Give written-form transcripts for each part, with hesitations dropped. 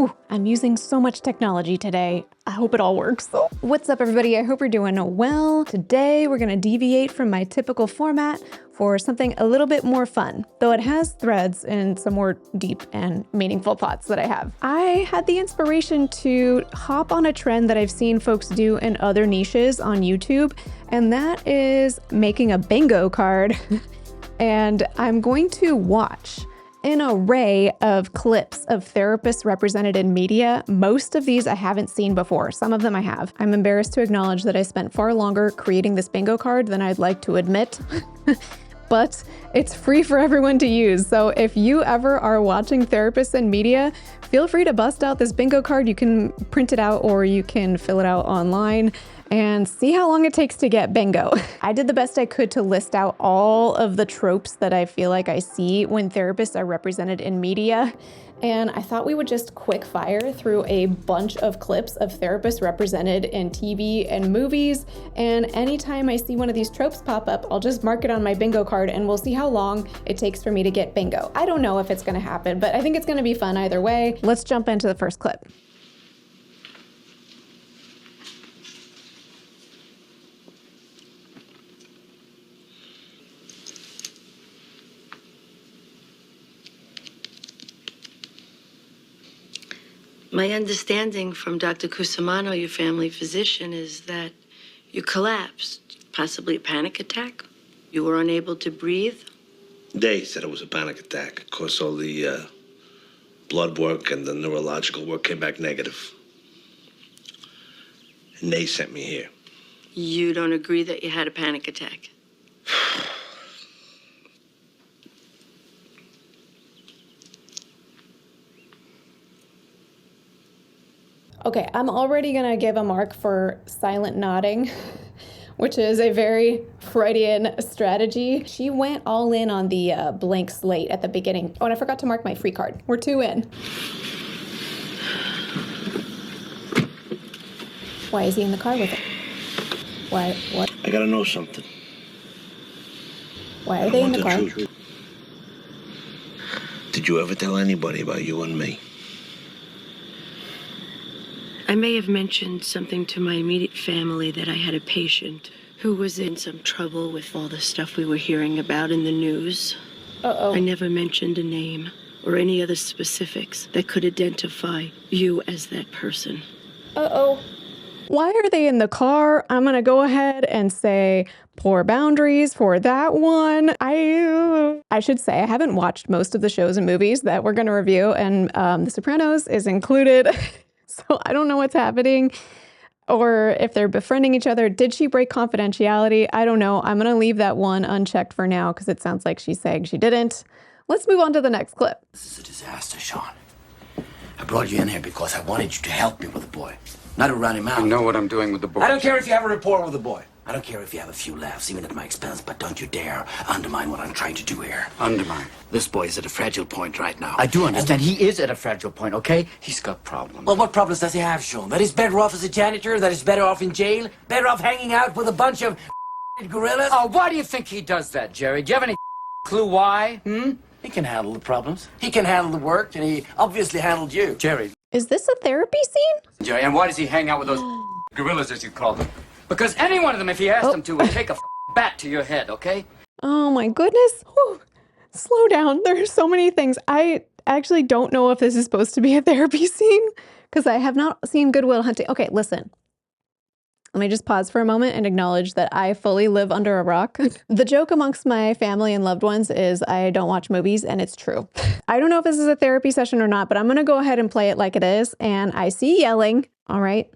Ooh, I'm using so much technology today. I hope it all works. What's up, everybody? I hope you're doing well. Today, we're gonna deviate from my typical format for something a little bit more fun, though it has threads and some more deep and meaningful thoughts that I have. I had the inspiration to hop on a trend that I've seen folks do in other niches on YouTube, and that is making a bingo card. And I'm going to watch an array of clips of therapists represented in media. Most of these I haven't seen before. Some of them I have. I'm embarrassed to acknowledge that I spent far longer creating this bingo card than I'd like to admit. But it's free for everyone to use. So if you ever are watching therapists in media, feel free to bust out this bingo card. You can print it out or you can fill it out online and see how long it takes to get bingo. I did the best I could to list out all of the tropes that I feel like I see when therapists are represented in media. And I thought we would just quick fire through a bunch of clips of therapists represented in TV and movies. And anytime I see one of these tropes pop up, I'll just mark it on my bingo card and we'll see how long it takes for me to get bingo. I don't know if it's gonna happen, but I think it's gonna be fun either way. Let's jump into the first clip. My understanding from Dr. Cusimano, your family physician, is that you collapsed, possibly a panic attack. You were unable to breathe. They said it was a panic attack. Of course, all the blood work and the neurological work came back negative. And they sent me here. You don't agree that you had a panic attack? Okay, I'm already gonna give a mark for silent nodding, which is a very Freudian strategy. She went all in on the blank slate at the beginning. Oh, and I forgot to mark my free card. We're 2 in. Why is he in the car with it? Why, what? I gotta know something. Why are they in the car? Truth. Did you ever tell anybody about you and me? I may have mentioned something to my immediate family that I had a patient who was in some trouble with all the stuff we were hearing about in the news. Uh-oh. I never mentioned a name or any other specifics that could identify you as that person. Uh-oh. Why are they in the car? I'm gonna go ahead and say poor boundaries for that one. I should say I haven't watched most of the shows and movies that we're gonna review, and The Sopranos is included. So I don't know what's happening or if they're befriending each other. Did she break confidentiality? I don't know. I'm going to leave that one unchecked for now because it sounds like she's saying she didn't. Let's move on to the next clip. This is a disaster, Sean. I brought you in here because I wanted you to help me with the boy, not to run him out. I know what I'm doing with the boy. I don't care if you have a rapport with the boy. I don't care if you have a few laughs, even at my expense, but don't you dare undermine what I'm trying to do here. Undermine. This boy is at a fragile point right now. I do understand. He is at a fragile point, okay? He's got problems. Well, what problems does he have, Sean? That he's better off as a janitor? That he's better off in jail? Better off hanging out with a bunch of gorillas? Oh, why do you think he does that, Jerry? Do you have any clue why? He can handle the problems. He can handle the work, and he obviously handled you. Jerry. Is this a therapy scene? Jerry, and why does he hang out with those gorillas, as you call them? Because any one of them, if he asked them to, would take a bat to your head, okay? Oh my goodness. Whew. Slow down. There are so many things. I actually don't know if this is supposed to be a therapy scene because I have not seen Good Will Hunting. Okay, listen. Let me just pause for a moment and acknowledge that I fully live under a rock. The joke amongst my family and loved ones is I don't watch movies, and it's true. I don't know if this is a therapy session or not, but I'm going to go ahead and play it like it is. And I see yelling. All right.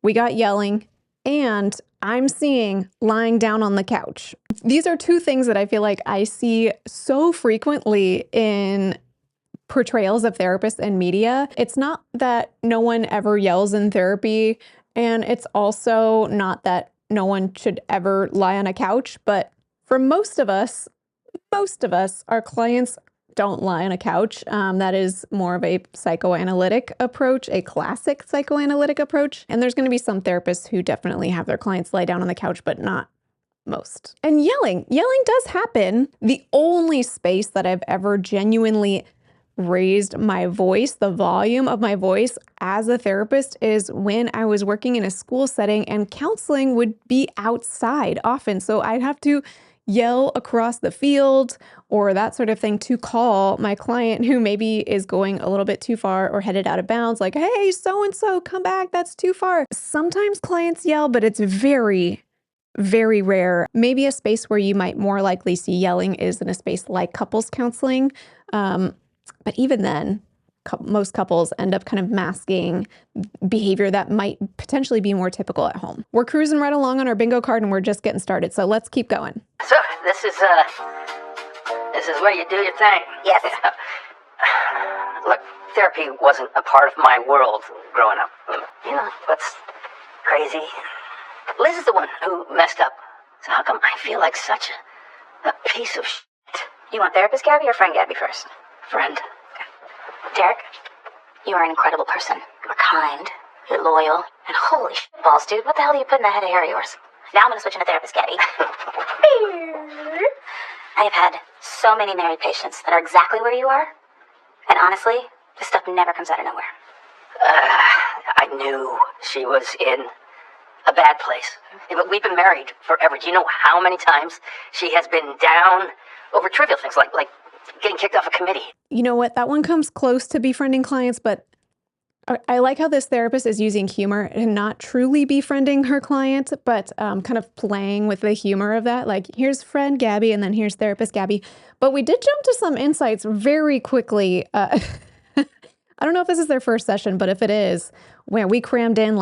We got yelling. And I'm seeing lying down on the couch. These are 2 things that I feel like I see so frequently in portrayals of therapists and media. It's not that no one ever yells in therapy, and it's also not that no one should ever lie on a couch, but for most of us, our clients don't lie on a couch. That is more of a psychoanalytic approach, a classic psychoanalytic approach. And there's going to be some therapists who definitely have their clients lie down on the couch, but not most. And yelling does happen. The only space that I've ever genuinely raised my voice, the volume of my voice as a therapist, is when I was working in a school setting and counseling would be outside often. So I'd have to yell across the field or that sort of thing to call my client who maybe is going a little bit too far or headed out of bounds, like, hey, so-and-so, come back, that's too far. Sometimes clients yell, but it's very, very rare. Maybe a space where you might more likely see yelling is in a space like couples counseling. But even then, most couples end up kind of masking behavior that might potentially be more typical at home. We're cruising right along on our bingo card and we're just getting started. So let's keep going. So this is where you do your thing. Yes. Look, therapy wasn't a part of my world growing up. You know what's crazy? Liz is the one who messed up. So how come I feel like such a piece of shit? You want therapist Gabby or friend Gabby first? Friend. Derek, you are an incredible person. You're kind, you're loyal, and holy shit balls, dude, what the hell do you put in that head of hair of yours? Now I'm gonna switch into therapist Gabby. I have had so many married patients that are exactly where you are, and honestly, this stuff never comes out of nowhere. I knew she was in a bad place. But we've been married forever. Do you know how many times she has been down over trivial things like getting kicked off a committee? You know what? That one comes close to befriending clients, but I like how this therapist is using humor and not truly befriending her client, but kind of playing with the humor of that. Like, here's friend Gabby, and then here's therapist Gabby. But we did jump to some insights very quickly. I don't know if this is their first session, but if it is, where we crammed in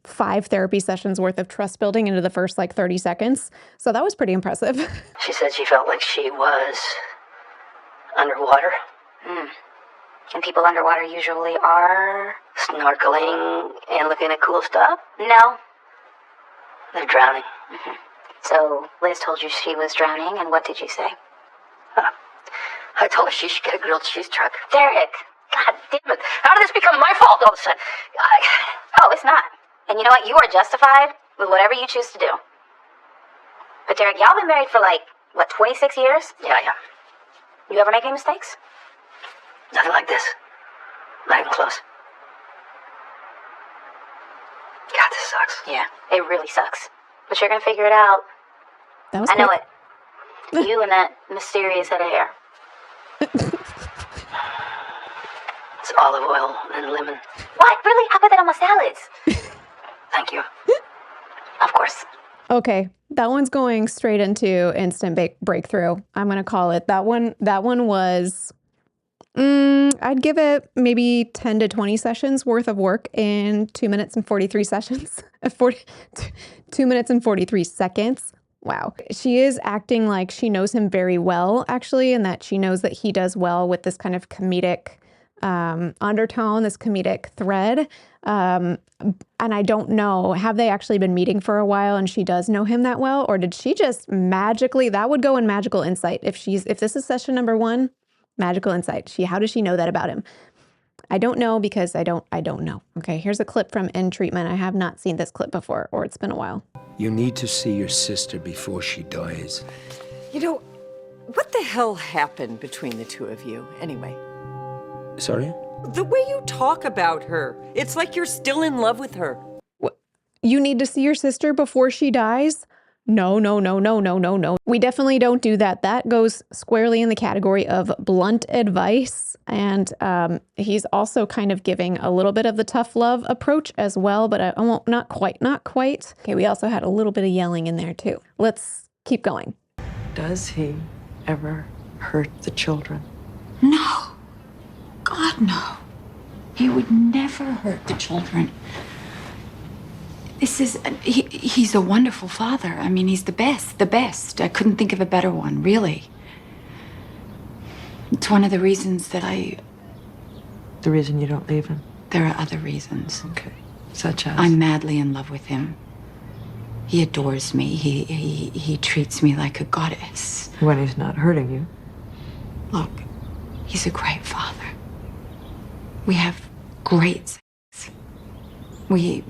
5 therapy sessions worth of trust building into the first 30 seconds. So that was pretty impressive. She said she felt like she was underwater. And people underwater usually are... Snorkeling and looking at cool stuff. No. They're drowning. Mm-hmm. So Liz told you she was drowning, and what did you say? I told her she should get a grilled cheese truck. Derek! God damn it. How did this become my fault all of a sudden? Oh, it's not. And you know what? You are justified with whatever you choose to do. But Derek, y'all been married for 26 years? Yeah. You ever make any mistakes? Nothing like this. Not even close. God, this sucks. Yeah, it really sucks. But you're gonna figure it out. That was I know quick. it. You and that mysterious head of hair. It's olive oil and lemon. What? Really? I put that on my salads. Thank you. Of course. Okay, that one's going straight into instant breakthrough. I'm going to call it. That one was, I'd give it maybe 10 to 20 sessions worth of work in 2 minutes and 43 sessions. 2 minutes and 43 seconds. Wow. She is acting like she knows him very well, actually, and that she knows that he does well with this kind of comedic undertone, this comedic thread. And I don't know, have they actually been meeting for a while and she does know him that well? Or did she just magically, that would go in magical insight. If this is session number 1, magical insight. How does she know that about him? I don't know because I don't know. Okay, here's a clip from In Treatment. I have not seen this clip before, or it's been a while. You need to see your sister before she dies. You know, what the hell happened between the two of you, anyway? Sorry? The way you talk about her. It's like you're still in love with her. What? You need to see your sister before she dies? No. We definitely don't do that. That goes squarely in the category of blunt advice. And he's also kind of giving a little bit of the tough love approach as well, but I won't, not quite. Okay, we also had a little bit of yelling in there too. Let's keep going. Does he ever hurt the children? No. God, no. He would never hurt the children. He's a wonderful father. I mean, he's the best. I couldn't think of a better one, really. It's one of the reasons that The reason you don't leave him? There are other reasons. Okay. Such as? I'm madly in love with him. He adores me. He treats me like a goddess. When he's not hurting you? Look, he's a great father. We have great sex. We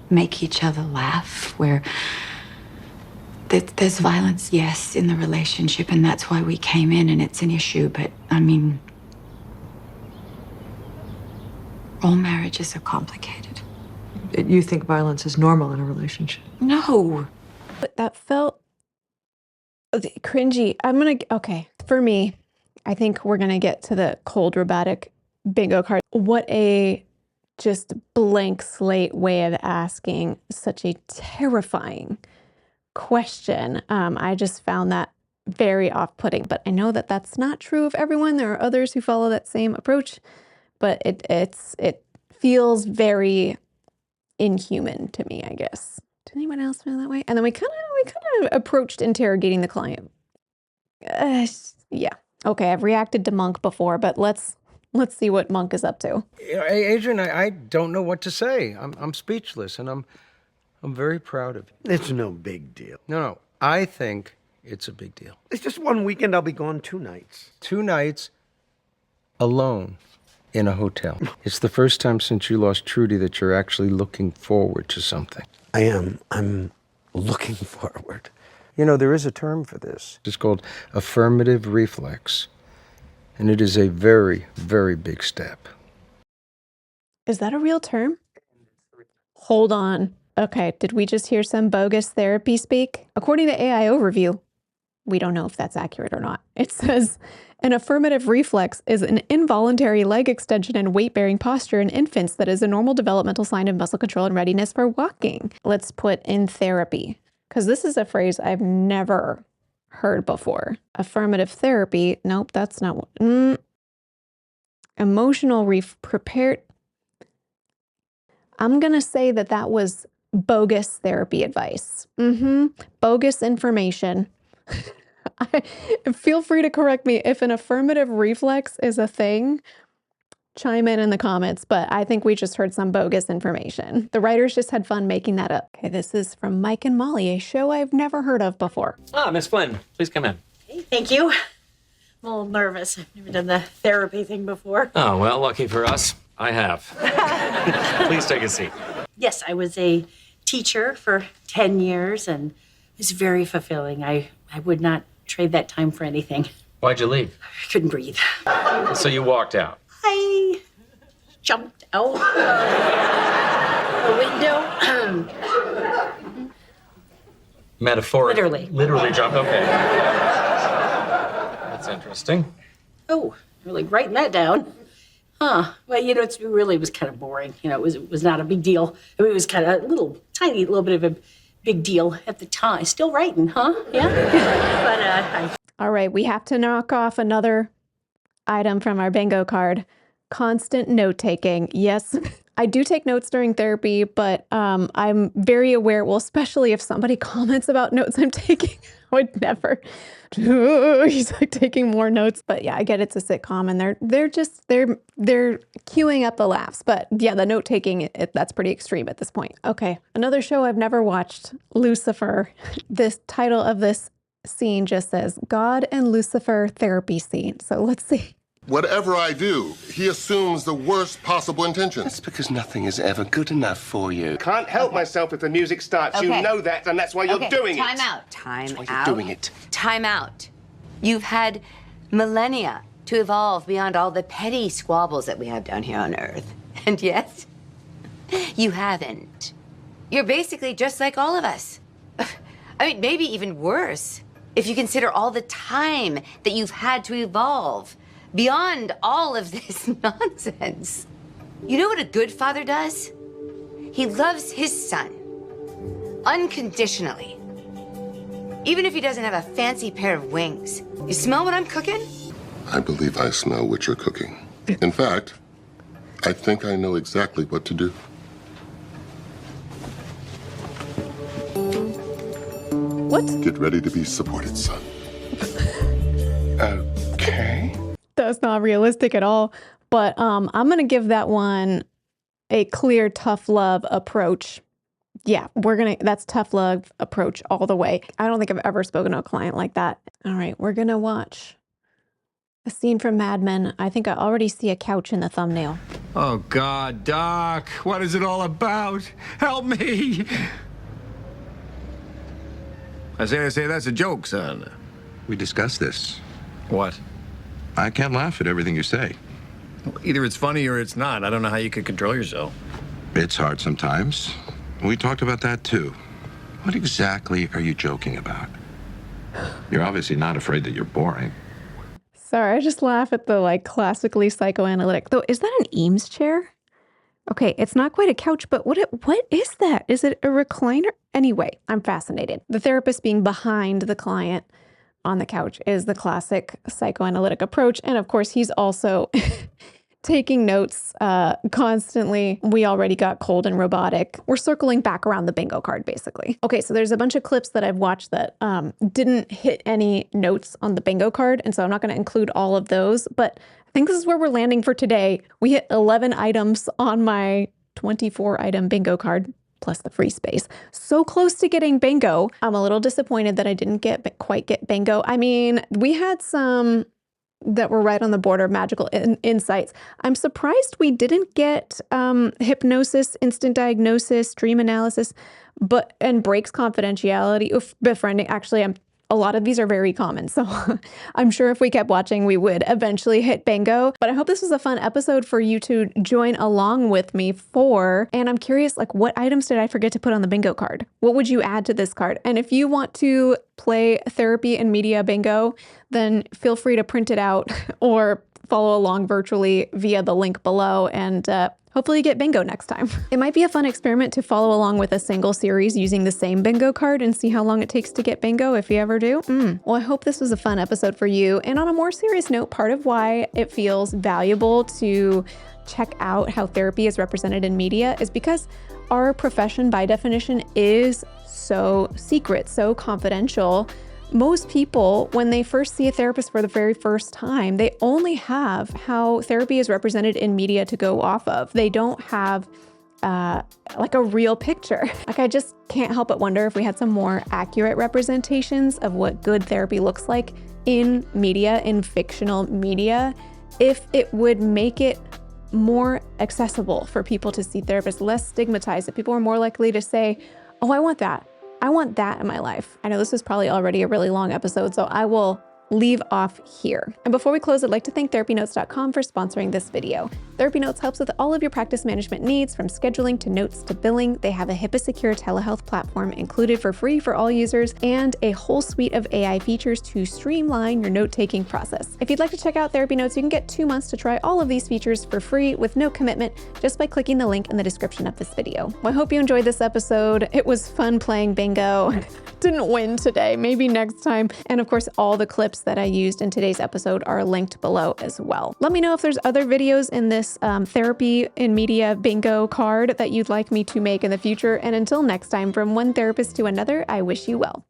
make each other laugh. There's violence, yes, in the relationship, and that's why we came in, and it's an issue. But I mean, All marriages are complicated. You think violence is normal in a relationship? No. But that felt cringy. Okay, for me, I think we're gonna get to the cold robotic bingo card. What a just blank slate way of asking such a terrifying question. I just found that very off-putting, but I know that that's not true of everyone. There are others who follow that same approach, but it feels very inhuman to me, I guess. Did anyone else feel that way? And then we kind of approached interrogating the client. Yeah. Okay, I've reacted to Monk before, but let's see what Monk is up to. Adrian, I don't know what to say. I'm speechless, and I'm very proud of you. It's no big deal. No, I think it's a big deal. It's just one weekend. I'll be gone 2 nights. 2 nights alone in a hotel. It's the first time since you lost Trudy that you're actually looking forward to something. I am. I'm looking forward. You know, there is a term for this. It's called affirmative reflex. And it is a very, very big step. Is that a real term? Hold on. Okay, did we just hear some bogus therapy speak? According to AI Overview, we don't know if that's accurate or not. It says, an affirmative reflex is an involuntary leg extension and weight-bearing posture in infants that is a normal developmental sign of muscle control and readiness for walking. Let's put in therapy, because this is a phrase I've never heard before. Affirmative therapy. Nope, that's not what. Emotional prepared. I'm going to say that was bogus therapy advice. Bogus information. Feel free to correct me if an affirmative reflex is a thing. Chime in the comments, but I think we just heard some bogus information. The writers just had fun making that up. Okay, this is from Mike and Molly, a show I've never heard of before. Ah, Miss Flynn, please come in. Hey, thank you. I'm a little nervous. I've never done the therapy thing before. Oh, well, lucky for us, I have. Please take a seat. Yes, I was a teacher for 10 years, and it was very fulfilling. I would not trade that time for anything. Why'd you leave? I couldn't breathe. So you walked out? I jumped out the window. Metaphorically. Literally. Literally jumped, okay. That's interesting. Oh, really writing that down. Huh. Well, you know, it really was kind of boring. You know, it was not a big deal. I mean, it was kind of a tiny little bit of a big deal at the time. Still writing, huh? Yeah? But, All right, we have to knock off another item from our bingo card. Constant note-taking. Yes, I do take notes during therapy, but I'm very aware, well, especially if somebody comments about notes I'm taking, I would never. He's like taking more notes. But yeah, I get it's a sitcom and they're queuing up the laughs. But yeah, the note-taking, that's pretty extreme at this point. Okay, another show I've never watched, Lucifer. This title of this scene just says, God and Lucifer therapy scene. So let's see. Whatever I do, he assumes the worst possible intentions. That's because nothing is ever good enough for you. Can't help myself if the music starts. You know that, and that's why you're doing Time it. out. Time That's why out. you're doing it. Time out. You've had millennia to evolve beyond all the petty squabbles that we have down here on Earth. And yet, you haven't. You're basically just like all of us. I mean, maybe even worse, if you consider all the time that you've had to evolve beyond all of this nonsense. You know what a good father does? He loves his son unconditionally. Even if he doesn't have a fancy pair of wings. You smell what I'm cooking? I believe I smell what you're cooking. In fact, I think I know exactly what to do. What? Get ready to be supported, son. Okay. That's not realistic at all. But I'm going to give that one a clear tough love approach. Yeah, that's tough love approach all the way. I don't think I've ever spoken to a client like that. All right, we're going to watch a scene from Mad Men. I think I already see a couch in the thumbnail. Oh, God, Doc, what is it all about? Help me! I say, that's a joke, son. We discussed this. What? I can't laugh at everything you say. Either it's funny or it's not. I don't know how you could control yourself. It's hard sometimes. We talked about that too. What exactly are you joking about? You're obviously not afraid that you're boring. Sorry, I just laugh at the like classically psychoanalytic. Though, is that an Eames chair? Okay, it's not quite a couch, but what is that? Is it a recliner? Anyway, I'm fascinated. The therapist being behind the client on the couch is the classic psychoanalytic approach. And of course, he's also taking notes constantly. We already got cold and robotic. We're circling back around the bingo card, basically. Okay, so there's a bunch of clips that I've watched that didn't hit any notes on the bingo card, and so I'm not going to include all of those, but I think this is where we're landing for today. We hit 11 items on my 24-item bingo card, plus the free space. So close to getting bingo. I'm a little disappointed that I didn't quite get bingo. I mean, we had some that were right on the border of magical insights. I'm surprised we didn't get hypnosis, instant diagnosis, dream analysis, and breaks confidentiality, befriending. Actually, a lot of these are very common, so I'm sure if we kept watching, we would eventually hit bingo. But I hope this was a fun episode for you to join along with me for. And I'm curious, like, what items did I forget to put on the bingo card? What would you add to this card? And if you want to play therapy and media bingo, then feel free to print it out or follow along virtually via the link below, and hopefully you get bingo next time. It might be a fun experiment to follow along with a single series using the same bingo card and see how long it takes to get bingo if you ever do. Well, I hope this was a fun episode for you. And on a more serious note, part of why it feels valuable to check out how therapy is represented in media is because our profession, by definition, is so secret, so confidential. Most people, when they first see a therapist for the very first time, they only have how therapy is represented in media to go off of. They don't have like a real picture. Like, I just can't help but wonder if we had some more accurate representations of what good therapy looks like in media, in fictional media, if it would make it more accessible for people to see therapists, less stigmatized, that people are more likely to say, oh, I want that. I want that in my life. I know this is probably already a really long episode, so I will leave off here. And before we close, I'd like to thank TherapyNotes.com for sponsoring this video. TherapyNotes helps with all of your practice management needs, from scheduling to notes to billing. They have a HIPAA-secure telehealth platform included for free for all users, and a whole suite of AI features to streamline your note-taking process. If you'd like to check out TherapyNotes, you can get 2 months to try all of these features for free with no commitment just by clicking the link in the description of this video. Well, I hope you enjoyed this episode. It was fun playing bingo. Didn't win today, maybe next time. And of course, all the clips that I used in today's episode are linked below as well. Let me know if there's other videos in this therapy in media bingo card that you'd like me to make in the future. And until next time, from one therapist to another, I wish you well.